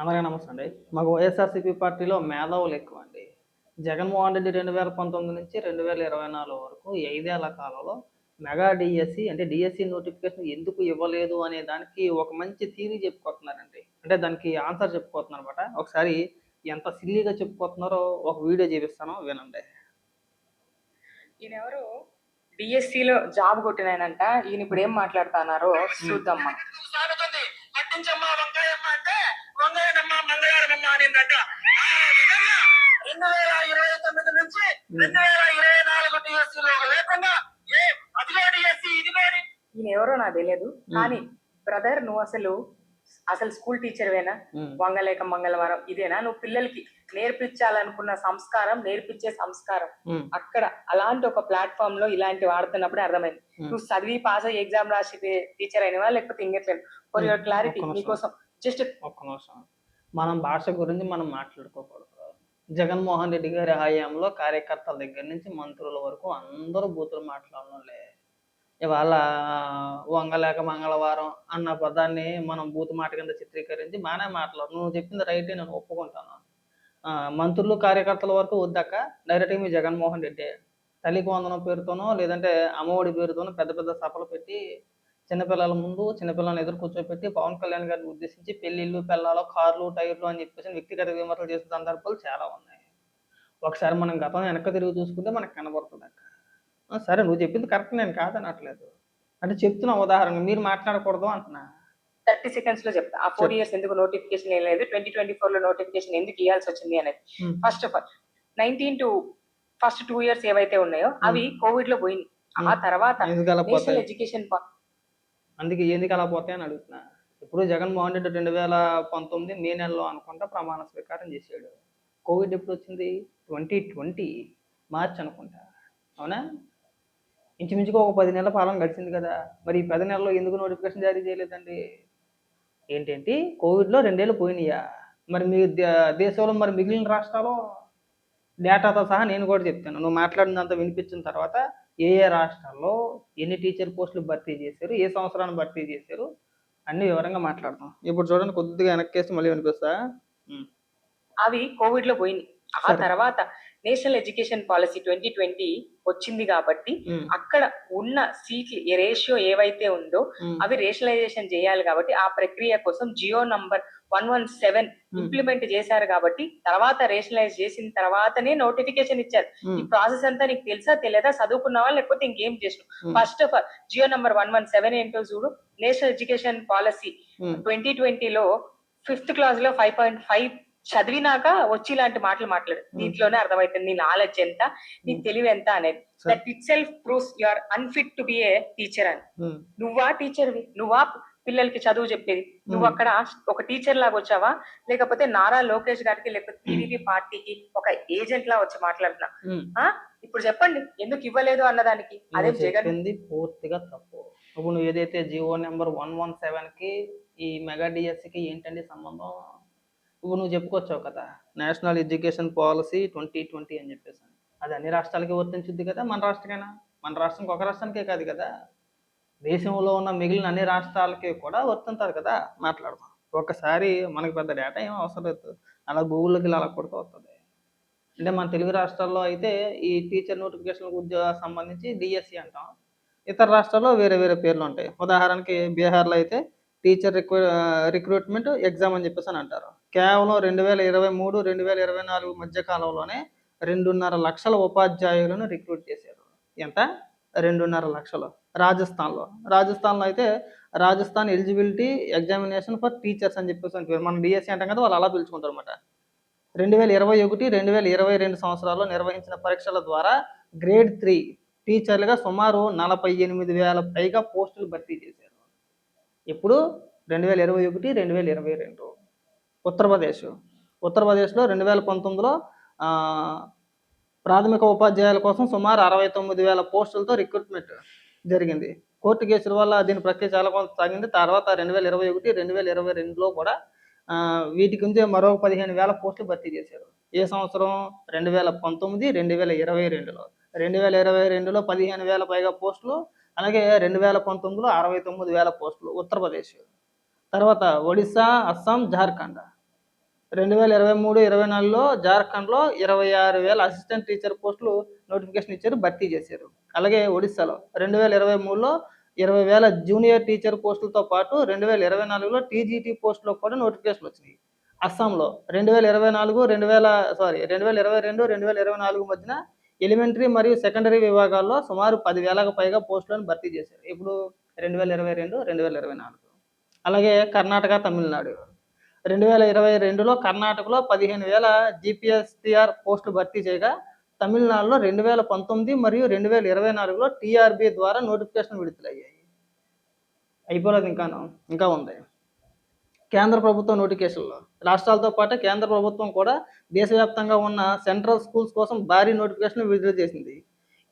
అందరికీ నమస్తే అండి. మాకు వైఎస్ఆర్సీపీ పార్టీలో మేధావులు ఎక్కువ అండి. జగన్మోహన్ రెడ్డి 2019 నుంచి 2024 వరకు ఈ 5 ఏళ్ల కాలంలో మెగా డిఎస్సి అంటే డిఎస్సి నోటిఫికేషన్ ఎందుకు ఇవ్వలేదు అనే దానికి ఒక మంచి థియరీ చెప్పుకుంటున్నారండి. అంటే దానికి ఆన్సర్ చెప్పుకుంటున్నారన్నమాట. ఒకసారి ఎంత సిల్లీగా చెప్పుకుంటున్నారో ఒక వీడియో చూపిస్తాను వినండి. ఈయనెవరు డిఎస్సిలో జాబ్ కొట్టినాయనంట. ఈయన ఇప్పుడు ఏం మాట్లాడుతున్నారో చూద్దామ్మా. సాగుతుంది పట్టించమ్మా వంకాయమ్మ అంటే వంకాయనమ్మ మంగళవారమ్మ అనిందట. ఆ విధంగా 2029 నుంచి 2024 డిఎస్సిలో లేకుండా ఏ అదిగో డిఎస్సి ఇదిగో ఈయన ఎవరో నాకు తెలియదు. కానీ బ్రదర్ నువ్వు అసలు స్కూల్ టీచర్వేనా? వంగలేక మంగళవారం ఇదేనా నువ్వు పిల్లలకి నేర్పించాలనుకున్న సంస్కారం, నేర్పించే సంస్కారం? అక్కడ అలాంటి ఒక ప్లాట్ఫామ్ లో ఇలాంటి వాడుతున్నప్పుడే అర్థమైంది నువ్వు చదివి పాస్ అయ్యి ఎగ్జామ్ రాసి టీచర్ అయినవా లేకపోతే ఇంకెట్లేదు. ఫర్ యువర్ క్లారిటీ మీకోసం జస్ట్ ఒక్క నిమిషం మనం భాష గురించి మనం మాట్లాడుకోకూడదు. జగన్మోహన్ రెడ్డి గారి హయాంలో కార్యకర్తల దగ్గర నుంచి మంత్రుల వరకు అందరూ బూతులు మాట్లాడడంలే. ఇవాళ వంగలేక మంగళవారం అన్న పదాన్ని మనం బూతు మాట కింద చిత్రీకరించి బాగానే మాట్లాడు. నువ్వు చెప్పింది రైటే, నేను ఒప్పుకుంటాను. మంత్రులు కార్యకర్తల వరకు వద్దాక డైరెక్ట్గా మీ జగన్మోహన్ రెడ్డి తల్లికి వందనం పేరుతోనో లేదంటే అమ్మఒడి పేరుతోనో పెద్ద పెద్ద సభలు పెట్టి చిన్నపిల్లల ముందు చిన్నపిల్లల్ని ఎదురు కూర్చోబెట్టి పవన్ కళ్యాణ్ గారిని ఉద్దేశించి పెళ్లిళ్ళు పిల్లలు కార్లు టైర్లు అని చెప్పేసి వ్యక్తిగత విమర్శలు చేసిన సందర్భాలు చాలా ఉన్నాయి. ఒకసారి మనం గతం వెనక్కి తిరిగి చూసుకుంటే మనకు కనబడుతుంది అక్క. సరే నువ్వు చెప్పింది కరెక్ట్, నేను కాదనట్లేదు. అంటే చెప్తున్నా ఉదాహరణ, మీరు మాట్లాడకూడదు అంటున్నా. 30 seconds లో చెప్తా. ఆ 4 years ఎందుకు నోటిఫికేషన్ ఏం లేదు, 2024 లో నోటిఫికేషన్ ఎందుకు ఇవ్వాల్సి వచ్చింది అనేది. First of all 19 to first 2 years ఏవైతే ఉన్నాయో అవి కోవిడ్ లో పోయినాయి. ఆ తర్వాత నేషనల్ ఎడ్యుకేషన్ అందుకే ఎందుకు అలా పోతాయి అని అడుగుతున్నా. ఇప్పుడు జగన్మోహన్ రెడ్డి 2019 మే నెలలో అనుకుంటా ప్రమాణ స్వీకారం చేశాడు. కోవిడ్ ఎప్పుడు వచ్చింది? 2020 మార్చ్ అనుకుంటా, అవునా? ఇంచుమించుగా ఒక 10 నెలల పాలన గడిచింది కదా. మరి ఈ 10 నెలల్లో ఎందుకు నోటిఫికేషన్ జారీ చేయలేదండి? ఏంటంటే కోవిడ్లో 2 ఏళ్ళు పోయినాయా? మరి మీ దేశంలో మరి మిగిలిన రాష్ట్రాలు డేటాతో సహా నేను కూడా చెప్తాను. నువ్వు మాట్లాడినంత వినిపించిన తర్వాత ఏ ఏ రాష్ట్రాల్లో ఎన్ని టీచర్ పోస్టులు భర్తీ చేశారు, ఏ సంవత్సరాన్ని భర్తీ చేశారు అన్ని వివరంగా మాట్లాడతాం. ఇప్పుడు చూడండి, కొద్దిగా వెనక్కేసి మళ్ళీ వినిపిస్తా. అవి కోవిడ్ లో పోయినాయి. ఆ తర్వాత నేషనల్ ఎడ్యుకేషన్ పాలసీ 2020 వచ్చింది కాబట్టి అక్కడ ఉన్న సీట్లు రేషియో ఏవైతే ఉందో అవి రేషనలైజేషన్ చేయాలి కాబట్టి ఆ ప్రక్రియ కోసం జియో నంబర్ 117 ఇంప్లిమెంట్ చేశారు కాబట్టి తర్వాత రేషనలైజ్ చేసిన తర్వాతనే నోటిఫికేషన్ ఇచ్చారు. ఈ ప్రాసెస్ అంతా నీకు తెలుసా తెలియదా? చదువుకున్నావా లేకపోతే ఇంకేం చేసినావు? First of all Jio number 117 ఏంటో చూడు. నేషనల్ ఎడ్యుకేషన్ పాలసీ 2020 లో 5th క్లాస్ లో 5.5 చదివినాక వచ్చి ఇలాంటి మాటలు మాట్లాడు. దీంట్లోనే అర్థమవుతుంది నీ నాలెడ్జ్ ఎంత, నీ తెలివి ఎంత అనేది. That itself proves you are unfit to be a teacher అని. నువ్వా టీచర్వి? నువ్వా పిల్లలకి చదువు చెప్పేది? నువ్వు అక్కడ ఒక టీచర్ లాగా వచ్చావా లేకపోతే నారా లోకేష్ గారికి లేకపోతే టీడీపీ పార్టీకి ఒక ఏజెంట్ లా వచ్చి మాట్లాడుతున్నా? ఇప్పుడు చెప్పండి ఎందుకు ఇవ్వలేదు అన్నదానికి. అదే జగన్ పూర్తిగా తప్పు. ఇప్పుడు నువ్వు ఏదైతే జియో నెంబర్ 117 కి ఈ మెగా డిఎస్సికి ఏంటండి సంబంధం? ఇప్పుడు నువ్వు చెప్పుకొచ్చావు కదా, నేషనల్ ఎడ్యుకేషన్ పాలసీ 2020 అని చెప్పేసి. అది అన్ని రాష్ట్రాలకి వర్తించుద్ది కదా, మన రాష్ట్రకైనా? మన రాష్ట్రానికి ఒక రాష్ట్రానికే కాదు కదా, దేశంలో ఉన్న మిగిలిన అన్ని రాష్ట్రాలకి కూడా వర్తింటారు కదా. మాట్లాడదాం. ఒకసారి మనకి పెద్ద డేటా ఏం అవసరం లేదు, అలా గూగుల్కి అలా కొడుతూ వస్తుంది. అంటే మన తెలుగు రాష్ట్రాల్లో అయితే ఈ టీచర్ నోటిఫికేషన్ సంబంధించి డిఎస్సి అంటాం. ఇతర రాష్ట్రాల్లో వేరే వేరే పేర్లు ఉంటాయి. ఉదాహరణకి బీహార్లో అయితే టీచర్ రిక్రూట్మెంట్ ఎగ్జామ్ అని చెప్పేసి అని అంటారు. కేవలం 2023, 2024 మధ్య కాలంలోనే 2.5 లక్షల ఉపాధ్యాయులను రిక్రూట్ చేశారు. ఎంత? 2.5 లక్షలు. రాజస్థాన్లో అయితే Rajasthan eligibility examination for teachers అని చెప్పేసి అంటారు. మనం డిఎస్సి అంటాం కదా, వాళ్ళు అలా పిలుచుకుంటారు అనమాట. 2021, 2022 సంవత్సరాల్లో నిర్వహించిన పరీక్షల ద్వారా గ్రేడ్ 3 టీచర్లుగా సుమారు 48,000 పైగా పోస్టులు భర్తీ చేశారు. ఇప్పుడు 2021, 2022. ఉత్తరప్రదేశ్లో 2019లో ప్రాథమిక ఉపాధ్యాయుల కోసం సుమారు 69,000 పోస్టులతో రిక్రూట్మెంట్ జరిగింది. కోర్టు కేసుల వల్ల దీని ప్రక్రియ చాలా కొంత సాగింది. తర్వాత 2021, 2022లో కూడా వీటి గురించి మరో 15,000 పోస్టులు భర్తీ చేశారు. ఏ సంవత్సరం? 2019, 2022లో. 2022లో 15,000 పైగా పోస్టులు, అలాగే 2019లో 69,000 పోస్టులు ఉత్తరప్రదేశ్. తర్వాత ఒడిస్సా, అస్సాం, జార్ఖండ్. 2023-24లో జార్ఖండ్లో 26,000 అసిస్టెంట్ టీచర్ పోస్టులు నోటిఫికేషన్ ఇచ్చారు, భర్తీ చేశారు. అలాగే ఒడిస్సాలో 2023లో 20,000 జూనియర్ టీచర్ పోస్టులతో పాటు 2024లో టీజీటీ పోస్టులో కూడా నోటిఫికేషన్లు వచ్చినాయి. అస్సాంలో 2022-2024 మధ్యన ఎలిమెంటరీ మరియు సెకండరీ విభాగాల్లో సుమారు 10,000కు పైగా పోస్టులను భర్తీ చేశారు. ఇప్పుడు 2022-2024. అలాగే కర్ణాటక, తమిళనాడు 2022లో కర్ణాటకలో 15,000 జీపీఎస్టీఆర్ పోస్టులు భర్తీ చేయగా, తమిళనాడులో 2019 మరియు 2024లో టీఆర్బీ ద్వారా నోటిఫికేషన్ విడుదలయ్యాయి. అయిపోలేదు, ఇంకా ఉంది. కేంద్ర ప్రభుత్వ నోటిఫికేషన్లో రాష్ట్రాలతో పాటు కేంద్ర ప్రభుత్వం కూడా దేశవ్యాప్తంగా ఉన్న సెంట్రల్ స్కూల్స్ కోసం భారీ నోటిఫికేషన్ విడుదల చేసింది.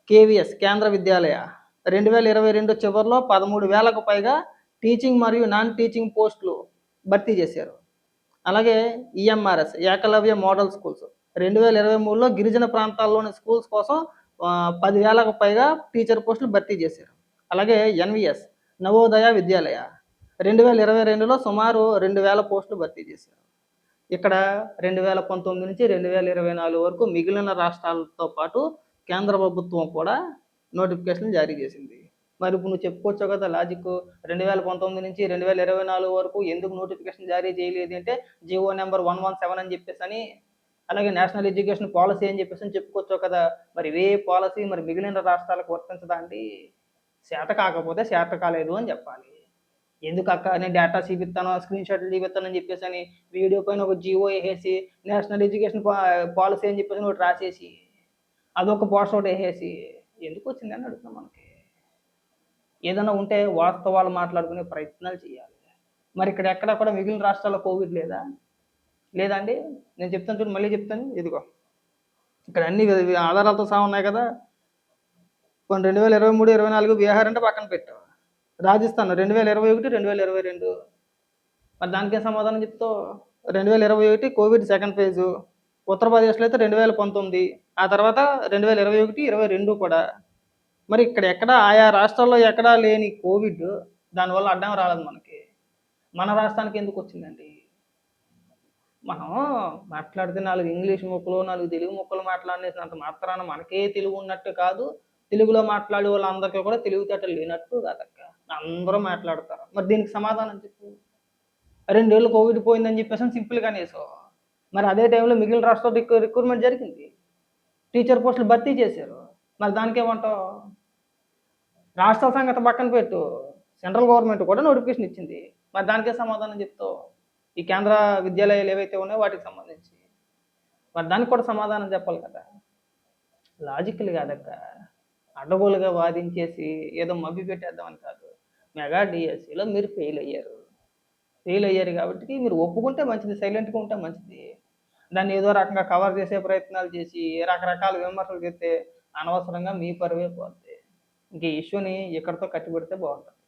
కేవీఎస్ కేంద్ర విద్యాలయ 2022 చివరిలో 13,000కు పైగా టీచింగ్ మరియు నాన్ టీచింగ్ పోస్టులు భర్తీ చేశారు. అలాగే ఈఎంఆర్ఎస్ ఏకలవ్య మోడల్ స్కూల్స్ 2023లో గిరిజన ప్రాంతాల్లోని స్కూల్స్ కోసం 10,000కు పైగా టీచర్ పోస్టులు భర్తీ చేశారు. అలాగే ఎన్విఎస్ నవోదయ విద్యాలయ 2022లో సుమారు 2,000 పోస్టులు భర్తీ చేశారు. ఇక్కడ 2019 నుంచి 2024 వరకు మిగిలిన రాష్ట్రాలతో పాటు కేంద్ర ప్రభుత్వం కూడా నోటిఫికేషన్ జారీ చేసింది. మరి ఇప్పుడు నువ్వు చెప్పుకోవచ్చు కదా లాజిక్, 2019 నుంచి 2024 వరకు ఎందుకు నోటిఫికేషన్ జారీ చేయలేదు అంటే జియో నెంబర్ 117 అని చెప్పేసి, అలాగే నేషనల్ ఎడ్యుకేషన్ పాలసీ అని చెప్పేసి చెప్పుకోవచ్చు కదా. మరి ఇవే పాలసీ మరి మిగిలిన రాష్ట్రాలకు వర్తించదా అండి? చేత కాకపోతే చేత కాలేదు అని చెప్పాలి. ఎందుకు అక్క నేను డేటా చూపిస్తాను, స్క్రీన్ షాట్లు చూపిస్తానని చెప్పేసి వీడియో పైన ఒక జియో వేసేసి నేషనల్ ఎడ్యుకేషన్ పాలసీ అని చెప్పేసి ఒకటి రాసేసి అదొక పోస్టర్ ఒకటి వేసేసి ఎందుకు వచ్చిందని అడుగుతున్నాం. మనకి ఏదైనా ఉంటే వాస్తవాలు మాట్లాడుకునే ప్రయత్నాలు చేయాలి. మరి ఇక్కడ ఎక్కడ కూడా మిగిలిన రాష్ట్రాల్లో కోవిడ్ లేదండి. నేను చెప్తాను చూడు, మళ్ళీ చెప్తాను. ఇదిగో ఇక్కడ అన్ని ఆధారాలతో సహా ఉన్నాయి కదా. 2023-24 బీహార్ అంటే పక్కన పెట్టావు. రాజస్థాన్ 2021, 2022. మరి దానికే సమాధానం చెప్తావు. 2021 కోవిడ్ సెకండ్ ఫేజు. ఉత్తరప్రదేశ్లో అయితే 2019, ఆ తర్వాత 2021, 2022 కూడా. మరి ఇక్కడ ఎక్కడ ఆయా రాష్ట్రాల్లో ఎక్కడా లేని కోవిడ్, దానివల్ల అడ్డం రాలేదు మనకి. మన రాష్ట్రానికి ఎందుకు వచ్చిందండి? మనం మాట్లాడితే 4 ఇంగ్లీష్ ముక్కలు 4 తెలుగు ముక్కలు మాట్లాడేసినంత మాత్రాన మనకే తెలుగు ఉన్నట్టు కాదు, తెలుగులో మాట్లాడే వాళ్ళందరికీ కూడా తెలివితేటలు లేనట్టు కాదక్క. అందరూ మాట్లాడతారు. మరి దీనికి సమాధానం చెప్పు. 2 ఏళ్ళు కోవిడ్ పోయిందని చెప్పేసి సింపుల్గానే వేసావు. మరి అదే టైంలో మిగిలిన రాష్ట్రాల్లో రిక్రూట్మెంట్ జరిగింది, టీచర్ పోస్టులు భర్తీ చేశారు. మరి దానికేమంటావు? రాష్ట్ర సంగతి పక్కన పెట్టు, సెంట్రల్ గవర్నమెంట్ కూడా నోటిఫికేషన్ ఇచ్చింది. మరి దానికే సమాధానం చెప్తావు. ఈ కేంద్ర విద్యాలయాలు ఏవైతే ఉన్నాయో వాటికి సంబంధించి మరి దానికి కూడా సమాధానం చెప్పాలి కదా. లాజికల్ కాదక్క, అడ్డగోలుగా వాదించేసి ఏదో మభ్య పెట్టేద్దామని కాదు. మెగా డిఎస్సిలో మీరు ఫెయిల్ అయ్యారు కాబట్టి మీరు ఒప్పుకుంటే మంచిది, సైలెంట్గా ఉంటే మంచిది. దాన్ని ఏదో రకంగా కవర్ చేసే ప్రయత్నాలు చేసి రకరకాల విమర్శలు చేస్తే అనవసరంగా మీ పరువే పోద్ది. ఇంక ఈ ఇష్యూని ఇక్కడితో కట్టిపెడితే బాగుంటుంది.